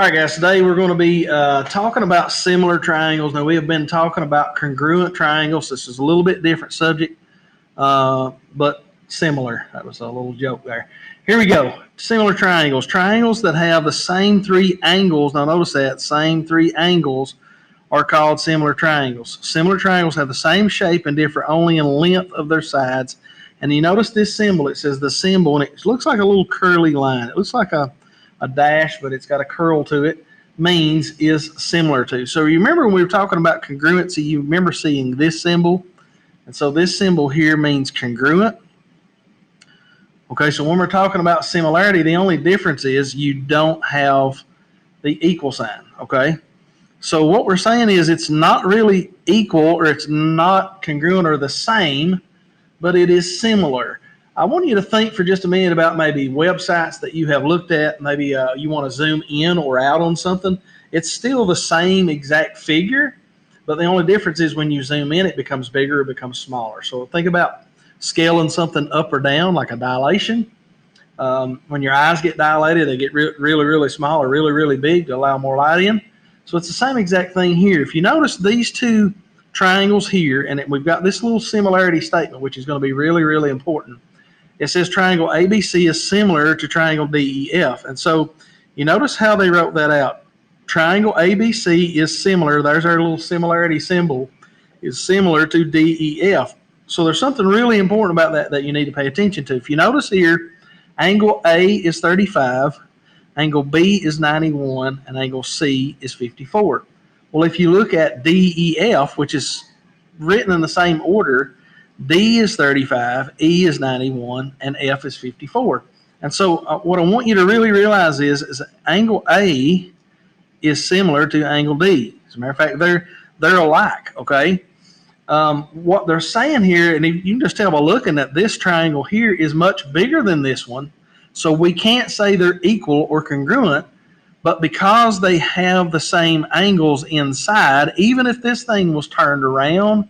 All right, guys, today we're going to be talking about similar triangles. Now, we have been talking about congruent triangles. This is a little bit different subject, but similar. That was a little joke there. Here we go. Similar triangles. Triangles that have the same three angles. Now, notice that. Same three angles are called similar triangles. Similar triangles have the same shape and differ only in length of their sides. And you notice this symbol. It says the symbol, and it looks like a little curly line. It looks like a dash, but it's got a curl to it, means is similar to. So you remember when we were talking about congruency, you remember seeing this symbol. And so this symbol here means congruent. Okay, so when we're talking about similarity, the only difference is you don't have the equal sign, okay? So what we're saying is it's not really equal or it's not congruent or the same, but it is similar. I want you to think for just a minute about maybe websites that you have looked at. Maybe you want to zoom in or out on something. It's still the same exact figure, but the only difference is when you zoom in, it becomes bigger or becomes smaller. So think about scaling something up or down like a dilation. When your eyes get dilated, they get really, really small or really, really big to allow more light in. So it's the same exact thing here. If you notice these two triangles here, and we've got this little similarity statement, which is going to be really, really important. It says triangle ABC is similar to triangle DEF. And so you notice how they wrote that out. Triangle ABC is similar. There's our little similarity symbol, is similar to DEF. So there's something really important about that you need to pay attention to. If you notice here, angle A is 35, angle B is 91, and angle C is 54. Well, if you look at DEF, which is written in the same order, D is 35, E is 91, and F is 54. And so what I want you to really realize is angle A is similar to angle D. As a matter of fact, they're alike, okay? What they're saying here, and you can just tell by looking at this triangle here, is much bigger than this one. So we can't say they're equal or congruent, but because they have the same angles inside, even if this thing was turned around,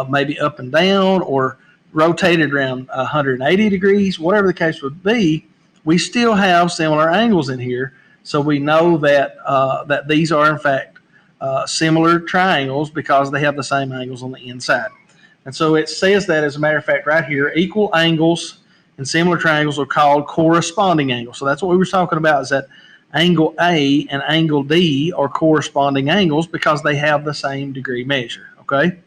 maybe up and down or rotated around 180 degrees, whatever the case would be, we still have similar angles in here. So we know that that these are in fact similar triangles because they have the same angles on the inside. And so it says that, as a matter of fact, right here, equal angles and similar triangles are called corresponding angles. So that's what we were talking about, is that angle A and angle D are corresponding angles because they have the same degree measure, okay?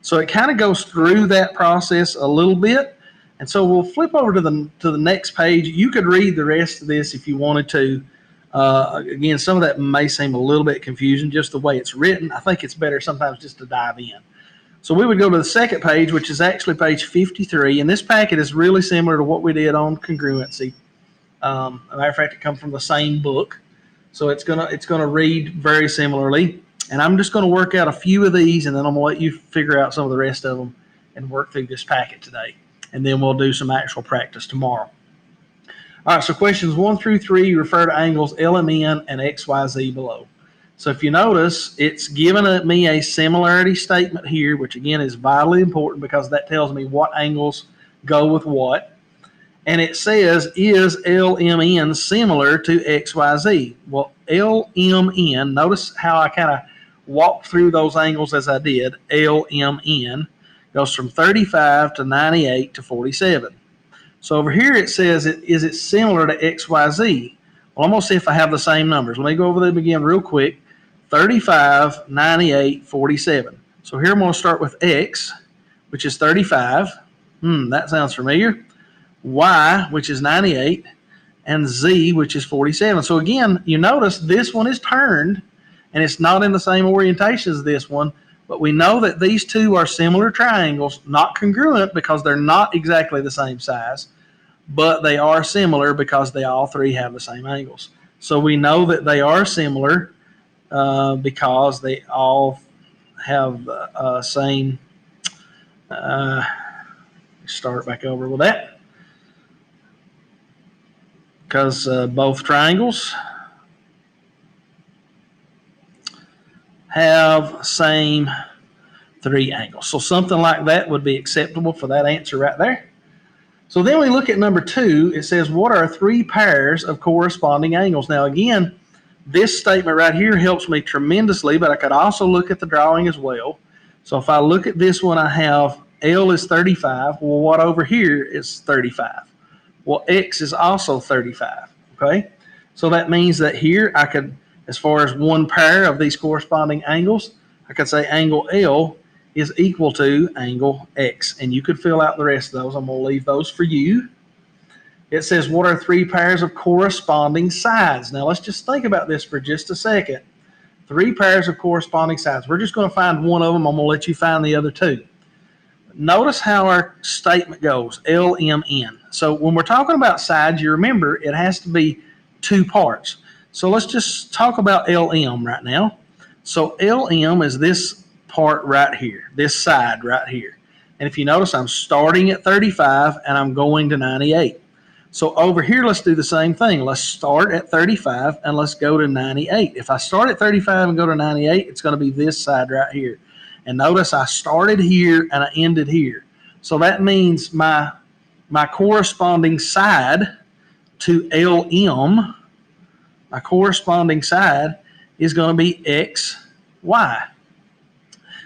So it kind of goes through that process a little bit. And so we'll flip over to the next page. You could read the rest of this if you wanted to. Again, some of that may seem a little bit confusing, just the way it's written. I think it's better sometimes just to dive in. So we would go to the second page, which is actually page 53. And this packet is really similar to what we did on congruency. As a matter of fact, it comes from the same book. So it's gonna read very similarly. And I'm just going to work out a few of these, and then I'm going to let you figure out some of the rest of them and work through this packet today. And then we'll do some actual practice tomorrow. All right, so questions 1 through 3 refer to angles LMN and XYZ below. So if you notice, it's given me a similarity statement here, which again is vitally important because that tells me what angles go with what. And it says, is LMN similar to XYZ? Well, LMN, notice how I kind of walked through those angles as I did. LMN goes from 35 to 98 to 47. So over here it says, is it similar to XYZ? Well, I'm going to see if I have the same numbers. Let me go over them again real quick. 35, 98, 47. So here I'm going to start with X, which is 35. That sounds familiar. Y, which is 98, and Z, which is 47. So again, you notice this one is turned, and it's not in the same orientation as this one, but we know that these two are similar triangles, not congruent because they're not exactly the same size, but they are similar because they all three have the same angles. So we know that they are similar because they all have the same. Start back over with that. Because both triangles have same three angles. So something like that would be acceptable for that answer right there. So then we look at number 2. It says, what are 3 pairs of corresponding angles? Now again, This statement right here helps me tremendously, but I could also look at the drawing as well. So if I look at this one, I have L is 35. Well, what over here is 35? Well, X is also 35, okay? So that means that here I could, as far as one pair of these corresponding angles, I could say angle L is equal to angle X. And you could fill out the rest of those. I'm going to leave those for you. It says, what are three pairs of corresponding sides? Now, let's just think about this for just a second. Three pairs of corresponding sides. We're just going to find one of them. I'm going to let you find the other two. Notice how our statement goes, LMN. So when we're talking about sides, you remember it has to be two parts. So let's just talk about LM right now. So LM is this part right here, this side right here. And if you notice, I'm starting at 35 and I'm going to 98. So over here, let's do the same thing. Let's start at 35 and let's go to 98. If I start at 35 and go to 98, it's going to be this side right here. And notice I started here and I ended here. So that means my corresponding side to LM, my corresponding side is going to be XY.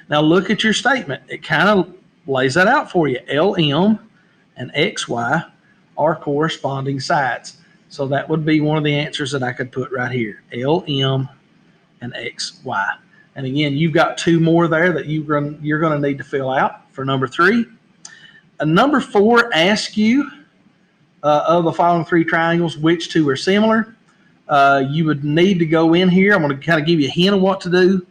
Now look at your statement. It kind of lays that out for you. LM and XY are corresponding sides. So that would be one of the answers that I could put right here. LM and XY. And again, you've got two more there that you're going to need to fill out for number 3. Number 4 asks you, of the following 3 triangles, which 2 are similar? You would need to go in here. I'm going to kind of give you a hint of what to do.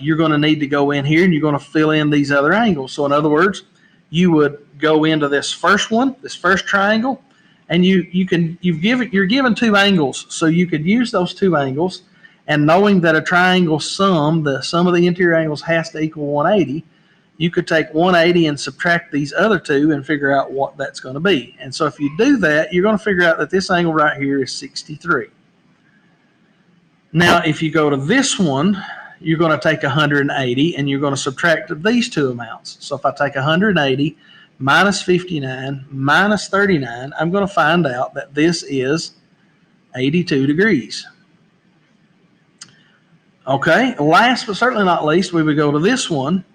You're going to need to go in here and you're going to fill in these other angles. So in other words, you would go into this first one, this first triangle, and you're given 2 angles. So you could use those 2 angles, and knowing that a triangle sum, the sum of the interior angles has to equal 180, you could take 180 and subtract these other 2 and figure out what that's going to be. And so if you do that, you're going to figure out that this angle right here is 63. Now, if you go to this one, you're going to take 180 and you're going to subtract these 2 amounts. So if I take 180 minus 59 minus 39, I'm going to find out that this is 82 degrees. Okay, last but certainly not least, we would go to this one,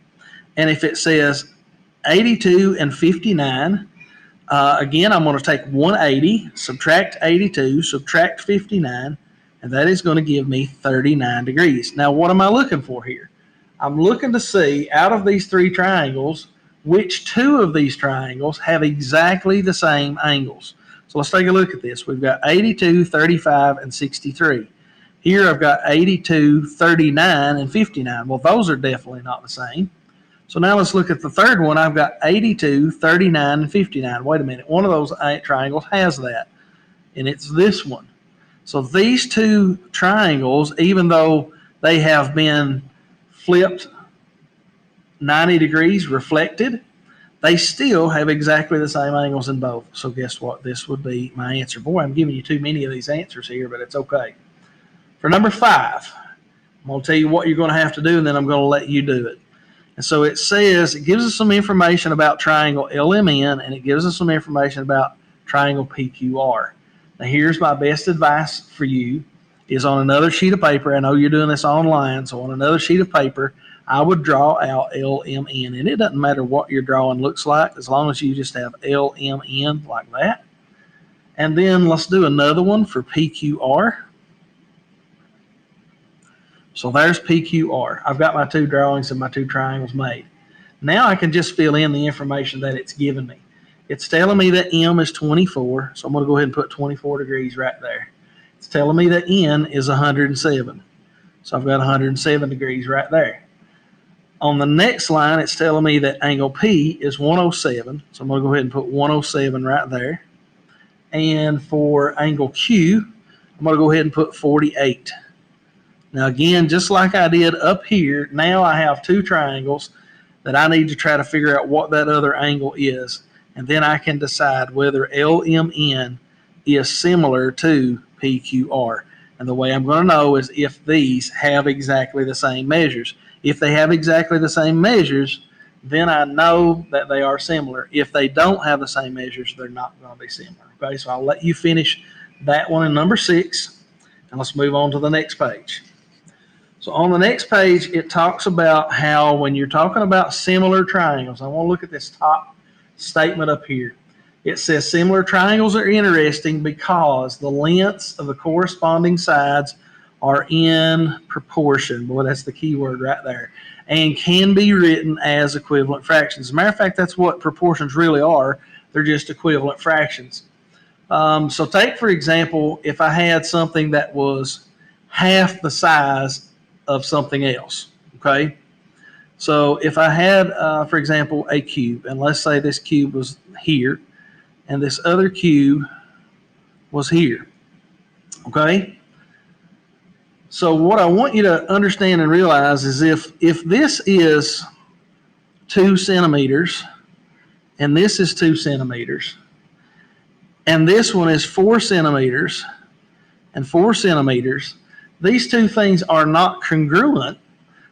and if it says 82 and 59, again, I'm going to take 180, subtract 82, subtract 59, and that is going to give me 39 degrees. Now, what am I looking for here? I'm looking to see, out of these 3 triangles, which 2 of these triangles have exactly the same angles. So let's take a look at this. We've got 82, 35, and 63. Here I've got 82, 39, and 59. Well, those are definitely not the same. So now let's look at the third one. I've got 82, 39, and 59. Wait a minute. One of those triangles has that, and it's this one. So these 2 triangles, even though they have been flipped 90 degrees, reflected, they still have exactly the same angles in both. So guess what? This would be my answer. Boy, I'm giving you too many of these answers here, but it's okay. For number 5, I'm going to tell you what you're going to have to do, and then I'm going to let you do it. And so it says, it gives us some information about triangle LMN, and it gives us some information about triangle PQR. Now here's my best advice for you, is on another sheet of paper. I know you're doing this online, so on another sheet of paper, I would draw out LMN. And it doesn't matter what your drawing looks like, as long as you just have LMN like that. And then let's do another one for PQR. So there's PQR. I've got my 2 drawings and my 2 triangles made. Now I can just fill in the information that it's given me. It's telling me that M is 24, so I'm going to go ahead and put 24 degrees right there. It's telling me that N is 107, so I've got 107 degrees right there. On the next line, it's telling me that angle P is 107, so I'm going to go ahead and put 107 right there. And for angle Q, I'm going to go ahead and put 48. Now again, just like I did up here, now I have 2 triangles that I need to try to figure out what that other angle is. And then I can decide whether LMN is similar to PQR. And the way I'm going to know is if these have exactly the same measures. If they have exactly the same measures, then I know that they are similar. If they don't have the same measures, they're not going to be similar. Okay, so I'll let you finish that one in number 6. And let's move on to the next page. So on the next page, it talks about how when you're talking about similar triangles, I want to look at this top statement up here. It says similar triangles are interesting because the lengths of the corresponding sides are in proportion. Boy, that's the key word right there. And can be written as equivalent fractions. As a matter of fact, that's what proportions really are. They're just equivalent fractions. So take, for example, if I had something that was half the size of something else, okay? So if I had, for example, a cube, and let's say this cube was here, and this other cube was here, okay? So what I want you to understand and realize is if this is 2 centimeters, and this is 2 centimeters, and this one is 4 centimeters, and 4 centimeters, these two things are not congruent,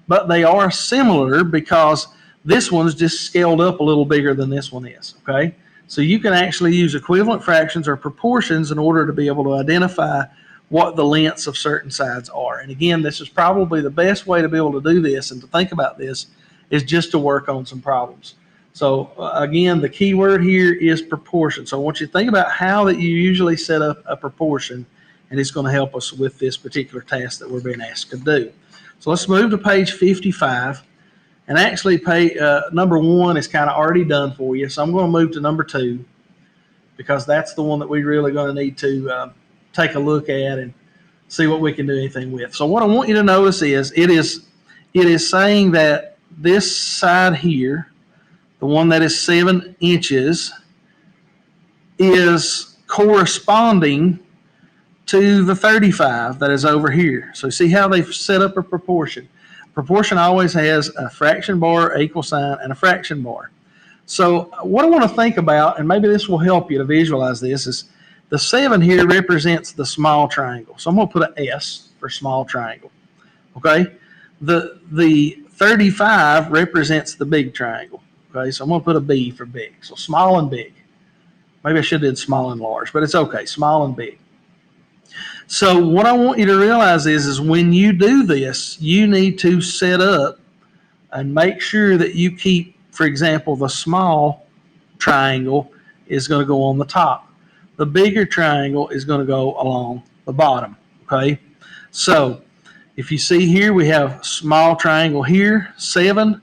but they are similar because this one's just scaled up a little bigger than this one is, okay? So you can actually use equivalent fractions or proportions in order to be able to identify what the lengths of certain sides are. And again, this is probably the best way to be able to do this and to think about this is just to work on some problems. So again, the key word here is proportion. So I want you to think about how that you usually set up a proportion, and it's going to help us with this particular task that we're being asked to do. So let's move to page 55. And actually, number 1 is kind of already done for you. So I'm going to move to number 2 because that's the one that we're really going to need to take a look at and see what we can do anything with. So what I want you to notice is it is saying that this side here, the one that is 7 inches, is corresponding to the 35 that is over here. So see how they've set up a proportion. Proportion always has a fraction bar, equal sign, and a fraction bar. So what I want to think about, and maybe this will help you to visualize this, is the 7 here represents the small triangle. So I'm going to put an S for small triangle. Okay? The 35 represents the big triangle. Okay? So I'm going to put a B for big. So small and big. Maybe I should have did small and large, but it's okay. Small and big. So what I want you to realize is when you do this, you need to set up and make sure that you keep, for example, the small triangle is going to go on the top. The bigger triangle is going to go along the bottom, okay? So if you see here, we have small triangle here, 7,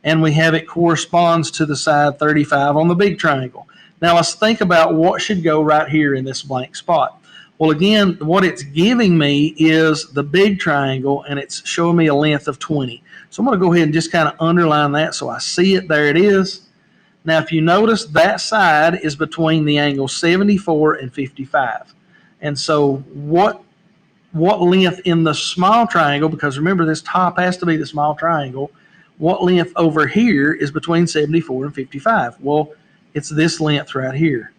and we have it corresponds to the side 35 on the big triangle. Now let's think about what should go right here in this blank spot. Well, again, what it's giving me is the big triangle, and it's showing me a length of 20. So I'm going to go ahead and just kind of underline that so I see it. There it is. Now, if you notice, that side is between the angles 74 and 55. And so what length in the small triangle, because remember this top has to be the small triangle, what length over here is between 74 and 55? Well, it's this length right here,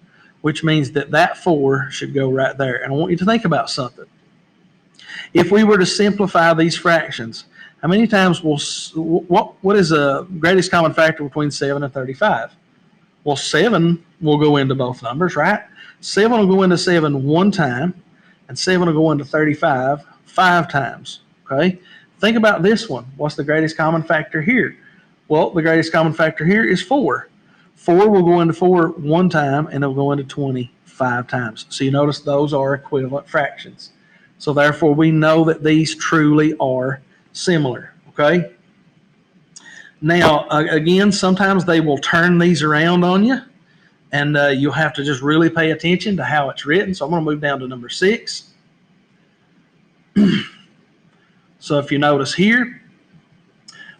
which means that 4 should go right there. And I want you to think about something. If we were to simplify these fractions, how many times what is the greatest common factor between 7 and 35? Well, 7 will go into both numbers, right? 7 will go into 7 one time, and 7 will go into 35 5 times, okay? Think about this one. What's the greatest common factor here? Well, the greatest common factor here is 4. 4 will go into 4 one time, and it'll go into 20 5 times. So you notice those are equivalent fractions. So therefore, we know that these truly are similar, okay? Now, again, sometimes they will turn these around on you, and you'll have to just really pay attention to how it's written. So I'm going to move down to number 6. So if you notice here,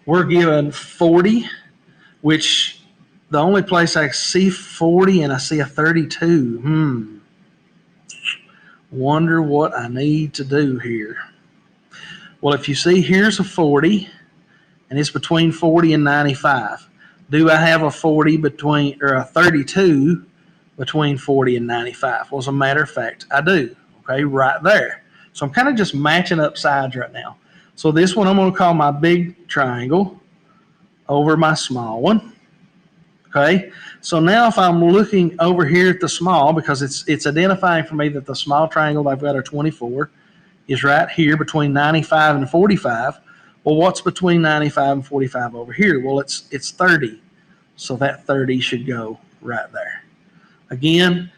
we're given 40, which the only place I see 40 and I see a 32. Wonder what I need to do here. Well, if you see here's a 40, and it's between 40 and 95. Do I have a 32 between 40 and 95? Well, as a matter of fact, I do. Okay, right there. So I'm kind of just matching up sides right now. So this one I'm going to call my big triangle over my small one. Okay, so now if I'm looking over here at the small, because it's identifying for me that the small triangle I've got a 24 is right here between 95 and 45. Well, what's between 95 and 45 over here? Well, it's 30. So that 30 should go right there. Again,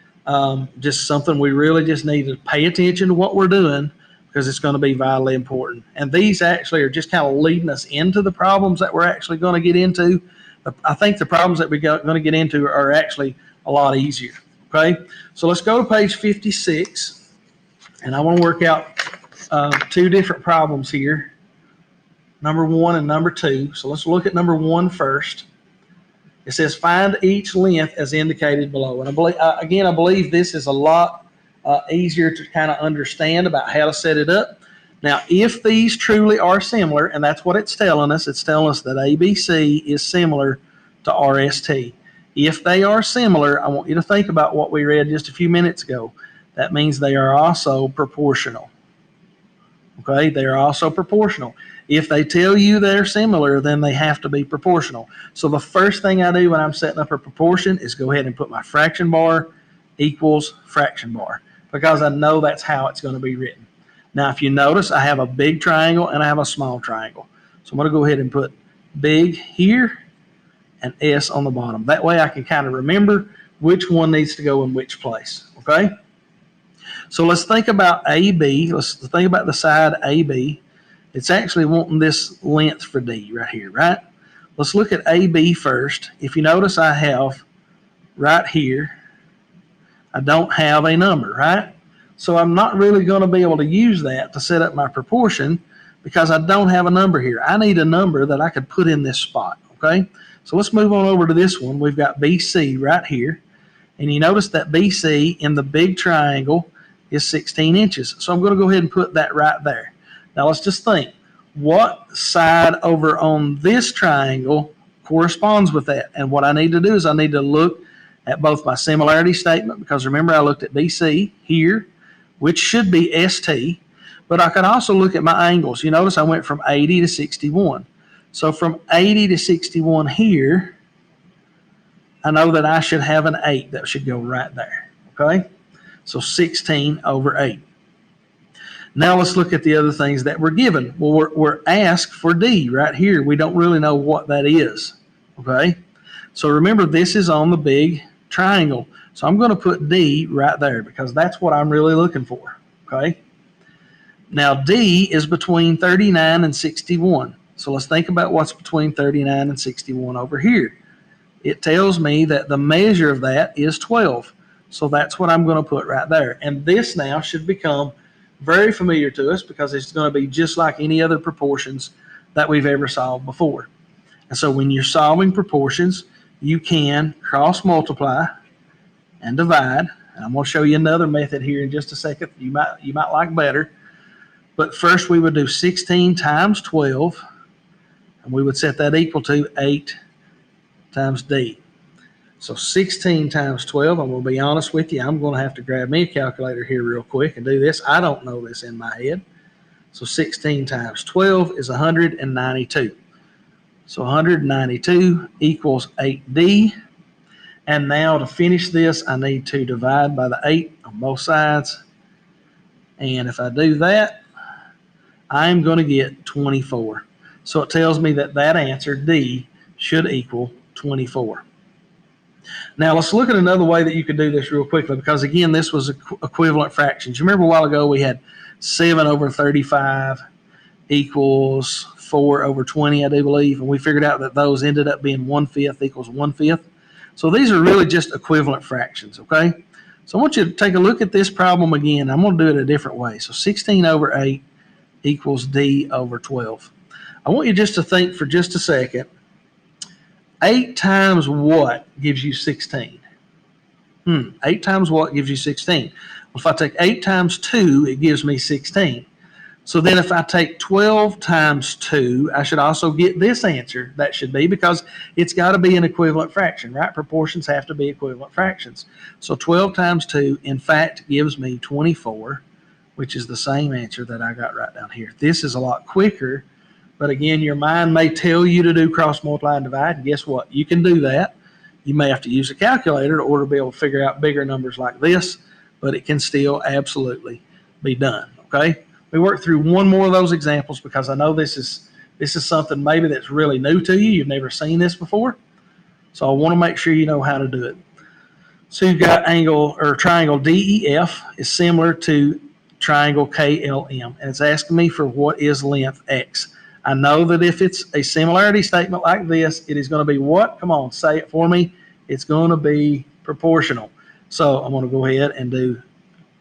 just something we really just need to pay attention to what we're doing, because it's going to be vitally important. And these actually are just kind of leading us into the problems that we're actually going to get into. I think the problems that we're going to get into are actually a lot easier. Okay, so let's go to page 56, and I want to work out two different problems here, number 1 and number 2. So let's look at number 1 first. It says find each length as indicated below. And I believe this is a lot easier to kind of understand about how to set it up. Now, if these truly are similar, and that's what it's telling us that ABC is similar to RST. If they are similar, I want you to think about what we read just a few minutes ago. That means they are also proportional. Okay, they are also proportional. If they tell you they're similar, then they have to be proportional. So the first thing I do when I'm setting up a proportion is go ahead and put my fraction bar equals fraction bar, because I know that's how it's going to be written. Now, if you notice, I have a big triangle and I have a small triangle. So I'm going to go ahead and put big here and S on the bottom. That way I can kind of remember which one needs to go in which place. Okay? So let's think about AB. Let's think about the side AB. It's actually wanting this length for D right here, right? Let's look at AB first. If you notice, I have right here, I don't have a number, right? So I'm not really going to be able to use that to set up my proportion, because I don't have a number here. I need a number that I could put in this spot, okay? So let's move on over to this one. We've got BC right here. And you notice that BC in the big triangle is 16 inches. So I'm going to go ahead and put that right there. Now let's just think, what side over on this triangle corresponds with that? And what I need to do is I need to look at both my similarity statement, because remember I looked at BC here, which should be ST, but I can also look at my angles. You notice I went from 80 to 61. So from 80 to 61 here, I know that I should have an 8 that should go right there, okay? So 16 over 8. Now let's look at the other things that we're given. Well, we're asked for D right here. We don't really know what that is, okay? So remember, this is on the big triangle. So I'm going to put D right there, because that's what I'm really looking for, okay? Now D is between 39 and 61. So let's think about what's between 39 and 61 over here. It tells me that the measure of that is 12. So that's what I'm going to put right there. And this now should become very familiar to us, because it's going to be just like any other proportions that we've ever solved before. And so when you're solving proportions, you can cross multiply and divide. And I'm going to show you another method here in just a second you might like better. But first we would do 16 times 12, and we would set that equal to 8 times D. So 16 times 12, I'm going to be honest with you, I'm going to have to grab me a calculator here real quick and do this. I don't know this in my head. So 16 times 12 is 192. So 192 equals 8D. And now to finish this, I need to divide by the 8 on both sides. And if I do that, I'm going to get 24. So it tells me that that answer, D, should equal 24. Now let's look at another way that you could do this real quickly, because again, this was equivalent fractions. You remember a while ago we had 7 over 35 equals 4 over 20, I do believe, and we figured out that those ended up being 1/5 equals 1/5. So these are really just equivalent fractions, okay? So I want you to take a look at this problem again. I'm going to do it a different way. So 16 over 8 equals D over 12. I want you just to think for just a second, 8 times what gives you 16? 8 times what gives you 16? Well, if I take 8 times 2, it gives me 16. So then if I take 12 times 2, I should also get this answer. That should be, because it's got to be an equivalent fraction, right? Proportions have to be equivalent fractions. So 12 times 2, in fact, gives me 24, which is the same answer that I got right down here. This is a lot quicker, but again, your mind may tell you to do cross multiply and divide. And guess what? You can do that. You may have to use a calculator in order to be able to figure out bigger numbers like this, but it can still absolutely be done, okay? me work through one more of those examples because I know this is something maybe that's really new to you. You've never seen this before. So I want to make sure you know how to do it. So you've got angle or triangle DEF is similar to triangle KLM, and it's asking me for what is length X. I know that if it's a similarity statement like this, it is going to be what? Come on, say it for me. It's going to be proportional. So I'm going to go ahead and do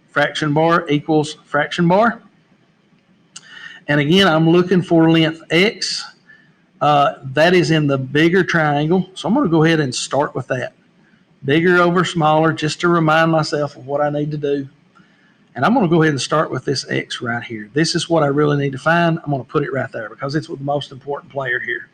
fraction bar equals fraction bar. And again, I'm looking for length X. That is in the bigger triangle. So I'm going to go ahead and start with that. Bigger over smaller, just to remind myself of what I need to do. And I'm going to go ahead and start with this X right here. This is what I really need to find. I'm going to put it right there because it's the most important player here.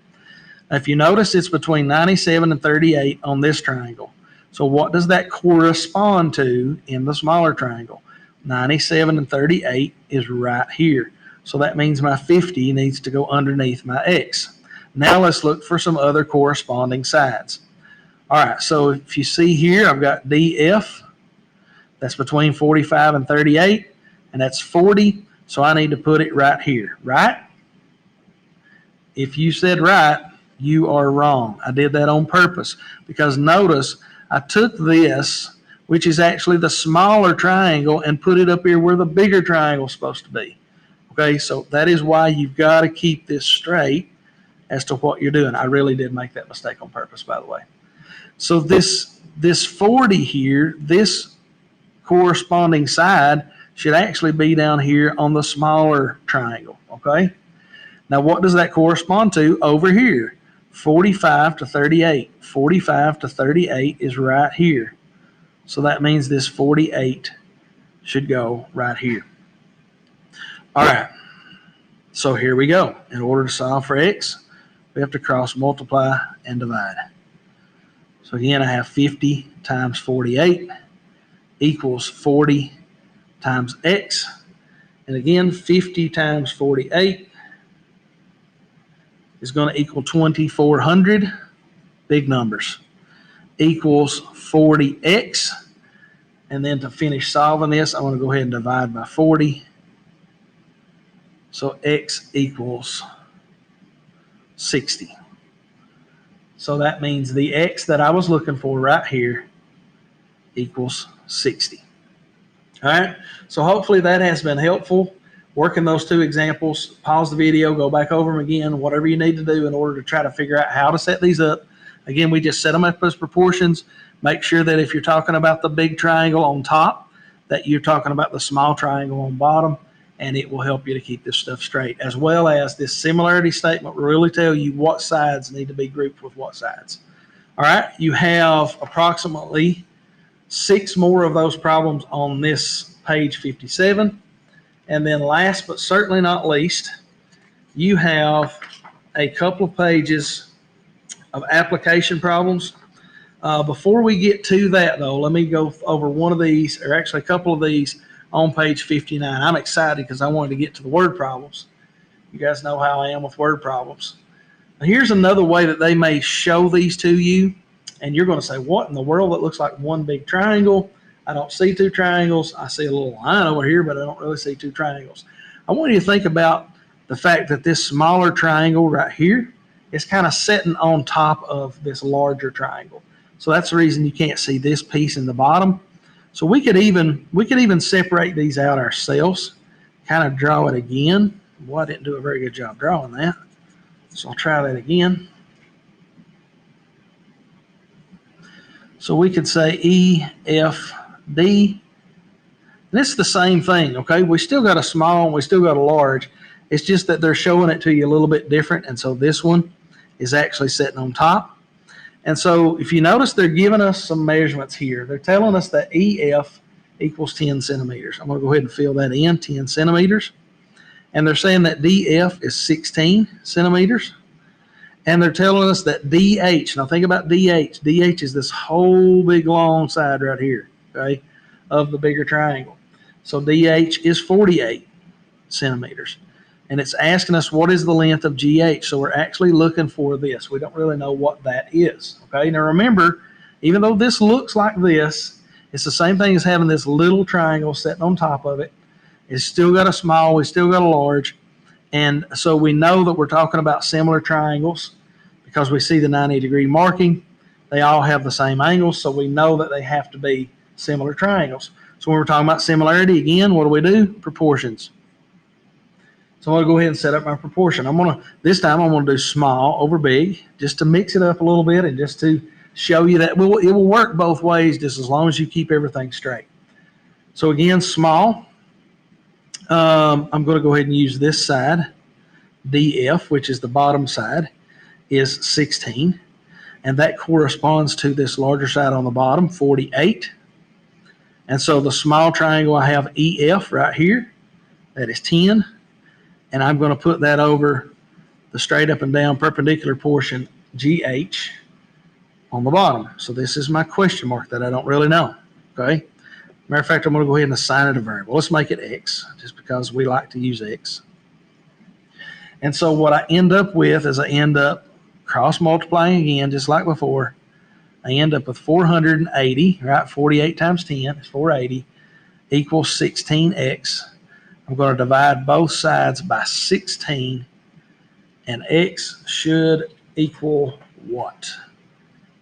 Now, if you notice, it's between 97 and 38 on this triangle. So what does that correspond to in the smaller triangle? 97 and 38 is right here. So that means my 50 needs to go underneath my X. Now let's look for some other corresponding sides. All right, so if you see here, I've got DF. That's between 45 and 38, and that's 40. So I need to put it right here, right? If you said right, you are wrong. I did that on purpose because notice I took this, which is actually the smaller triangle, and put it up here where the bigger triangle is supposed to be. Okay, so that is why you've got to keep this straight as to what you're doing. I really did make that mistake on purpose, by the way. So this 40 here, this corresponding side should actually be down here on the smaller triangle, okay? Now, what does that correspond to over here? 45 to 38. 45 to 38 is right here. So that means this 48 should go right here. All right, so here we go. In order to solve for X, we have to cross multiply and divide. So again, I have 50 times 48 equals 40 times X. And again, 50 times 48 is going to equal 2,400, big numbers, equals 40X. And then to finish solving this, I'm going to go ahead and divide by 40. So X equals 60. So that means the X that I was looking for right here equals 60. All right, so hopefully that has been helpful. Working those two examples, pause the video, go back over them again, whatever you need to do in order to try to figure out how to set these up. Again, we just set them up as proportions. Make sure that if you're talking about the big triangle on top, that you're talking about the small triangle on bottom, and it will help you to keep this stuff straight, as well as this similarity statement will really tell you what sides need to be grouped with what sides. All right, you have approximately 6 more of those problems on this page 57. And then last but certainly not least, you have a couple of pages of application problems. Before we get to that, though, let me go over one of these, or actually a couple of these on page 59. I'm excited because I wanted to get to the word problems. You guys know how I am with word problems. Now, here's another way that they may show these to you, and you're going to say, what in the world? That looks like one big triangle. I don't see 2 triangles. I see a little line over here, but I don't really see 2 triangles. I want you to think about the fact that this smaller triangle right here is kind of sitting on top of this larger triangle. So that's the reason you can't see this piece in the bottom. So we could even separate these out ourselves, kind of draw it again. Boy, I didn't do a very good job drawing that. So I'll try that again. So we could say E, F, D. And it's the same thing, okay? We still got a small and we still got a large. It's just that they're showing it to you a little bit different. And so this one is actually sitting on top. And so if you notice, they're giving us some measurements here. They're telling us that EF equals 10 centimeters. I'm going to go ahead and fill that in, 10 centimeters. And they're saying that DF is 16 centimeters. And they're telling us that DH, now think about DH. DH is this whole big long side right here, okay, of the bigger triangle. So DH is 48 centimeters. And it's asking us what is the length of GH. So we're actually looking for this. We don't really know what that is, okay? Now remember, even though this looks like this, it's the same thing as having this little triangle sitting on top of it. It's still got a small, we still got a large. And so we know that we're talking about similar triangles because we see the 90-degree marking. They all have the same angles, so we know that they have to be similar triangles. So when we're talking about similarity, again, what do? Proportions. So I'm going to go ahead and set up my proportion. This time I'm going to do small over big, just to mix it up a little bit and just to show you that it will work both ways just as long as you keep everything straight. So again, small. I'm going to go ahead and use this side. DF, which is the bottom side, is 16. And that corresponds to this larger side on the bottom, 48. And so the small triangle, I have EF right here. That is 10. And I'm going to put that over the straight up and down perpendicular portion, GH, on the bottom. So this is my question mark that I don't really know. Okay. Matter of fact, I'm going to go ahead and assign it a variable. Let's make it X, just because we like to use X. And so what I end up with is I end up cross multiplying again, just like before. I end up with 480, right? 48 times 10 is 480, equals 16x. I'm going to divide both sides by 16, and x should equal what?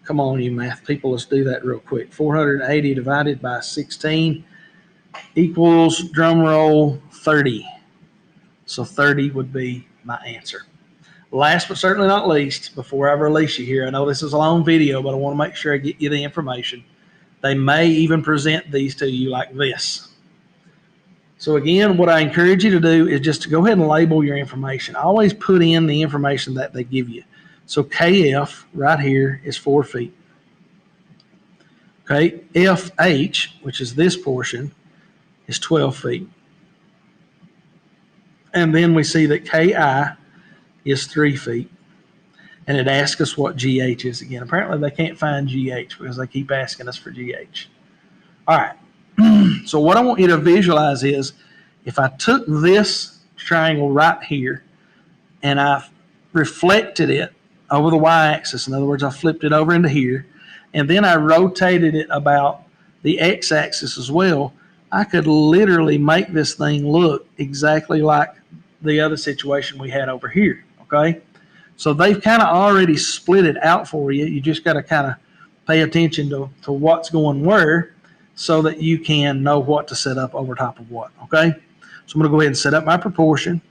Come on, you math people, let's do that real quick. 480 divided by 16 equals, drum roll, 30. So 30 would be my answer. Last but certainly not least, before I release you here, I know this is a long video, but I want to make sure I get you the information. They may even present these to you like this. So again, what I encourage you to do is just to go ahead and label your information. Always put in the information that they give you. So KF right here is 4 feet. Okay, FH, which is this portion, is 12 feet. And then we see that KI is 3 feet. And it asks us what GH is again. Apparently they can't find GH because they keep asking us for GH. All right. So what I want you to visualize is if I took this triangle right here and I reflected it over the y-axis, in other words, I flipped it over into here, and then I rotated it about the x-axis as well, I could literally make this thing look exactly like the other situation we had over here, okay? So they've kind of already split it out for you. You just got to kind of pay attention to what's going where so that you can know what to set up over top of what, okay? So I'm going to go ahead and set up my proportion.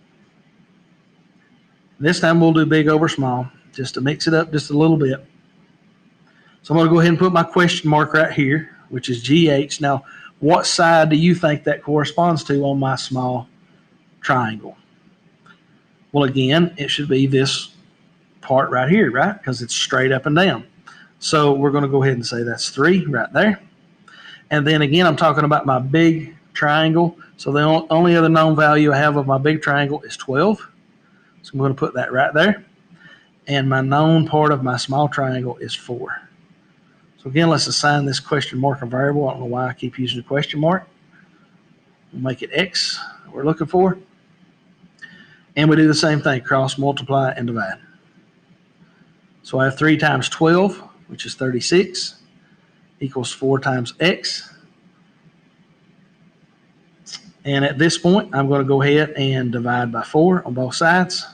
This time we'll do big over small just to mix it up just a little bit. So I'm going to go ahead and put my question mark right here, which is GH. Now, what side do you think that corresponds to on my small triangle? Well, again, it should be this part right here, right? Because it's straight up and down. So we're going to go ahead and say that's 3 right there. And then again, I'm talking about my big triangle. So the only other known value I have of my big triangle is 12. So I'm going to put that right there. And my known part of my small triangle is 4. So again, let's assign this question mark a variable. I don't know why I keep using the question mark. We'll make it X that we're looking for. And we do the same thing, cross multiply and divide. So I have 3 times 12, which is 36, equals 4 times x. And at this point, I'm going to go ahead and divide by 4 on both sides.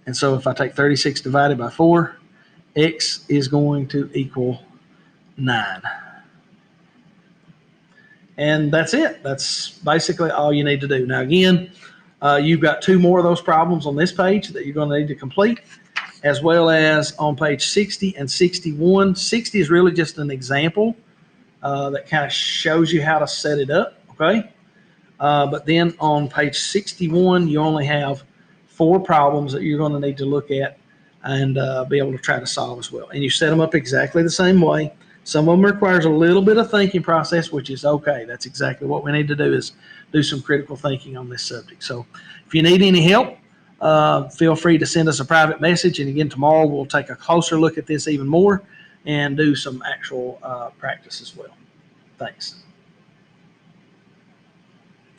And so if I take 36 divided by 4, x is going to equal 9. And that's it. That's basically all you need to do. Now, again, you've got 2 more of those problems on this page that you're going to need to complete, as well as on page 60 and 61. 60 is really just an example that kind of shows you how to set it up, okay? But then on page 61, you only have 4 problems that you're going to need to look at and be able to try to solve as well. And you set them up exactly the same way. Some of them requires a little bit of thinking process, which is okay. That's exactly what we need to do, is do some critical thinking on this subject. So if you need any help, feel free to send us a private message. And again, tomorrow we'll take a closer look at this even more and do some actual practice as well. Thanks.